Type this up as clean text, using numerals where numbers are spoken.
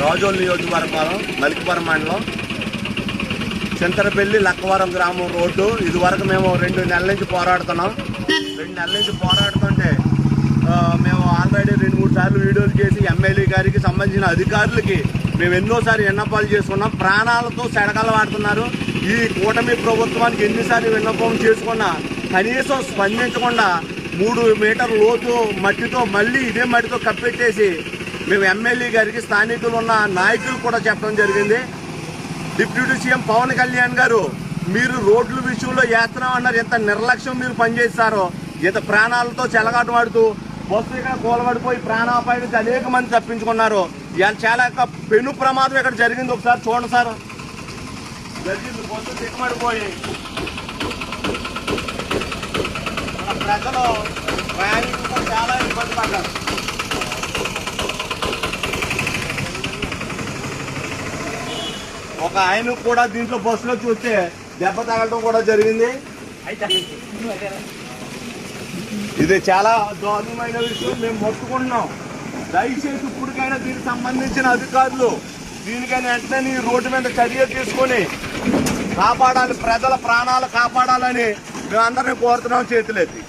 రాజోల్ నియోజకవర్గం మలికిపురం మండలం చింతరపల్లి లక్కవరం గ్రామం రోడ్డు. ఇది వరకు మేము 2 నెలల నుంచి పోరాడుతున్నాం. 2 నెలల నుంచి పోరాడుతుంటే మేము ఆల్రెడీ 2-3 సార్లు వీడియోలు చేసి ఎమ్మెల్యే గారికి సంబంధించిన అధికారులకి మేము ఎన్నోసార్లు విన్నపాలు చేసుకున్నాం. ప్రాణాలతో సెడగలు వాడుతున్నారు. ఈ కూటమి ప్రభుత్వానికి ఎన్నిసార్లు విన్నపం చేసుకున్నా కనీసం స్పందించకుండా 3 మీటర్ల లోతు మట్టితో మళ్ళీ ఇదే మట్టితో కప్పెట్టేసి మేము ఎమ్మెల్యే గారికి స్థానికులు ఉన్న నాయకులు కూడా చెప్పడం జరిగింది. డిప్యూటీ సీఎం పవన్ కళ్యాణ్ గారు మీరు రోడ్ల విషయంలో చేస్తున్నామన్నారు. ఎంత నిర్లక్ష్యం మీరు పనిచేస్తారో, ఇంత ప్రాణాలతో చెలగాటమాడుతూ బస్సు ఇక్కడ కూలబడిపోయి ప్రాణాపాయం నుంచి అనేక మంది తప్పించుకున్నారు. ఇవాళ చాలా పెను ప్రమాదం ఇక్కడ జరిగింది. ఒకసారి చూడండి సార్, జరిగింది. బస్సు దిగబడిపోయి ప్రజలు ప్రయాణికులు చాలా ఇబ్బంది పడ్డారు. ఒక ఆయన కూడా దీంట్లో బస్సులో చూస్తే దెబ్బ తగలడం కూడా జరిగింది. ఇది చాలా దారుణమైన విషయం. మేము మొత్తుకుంటున్నాం, దయచేసి ఇప్పటికైనా దీనికి సంబంధించిన అధికారులు దీనికైనా వెంటనే ఈ రోడ్డు మీద చర్య తీసుకొని కాపాడాలి, ప్రజల ప్రాణాలు కాపాడాలని మేము అందరినీ కోరుతున్నాం. చేతులెత్తి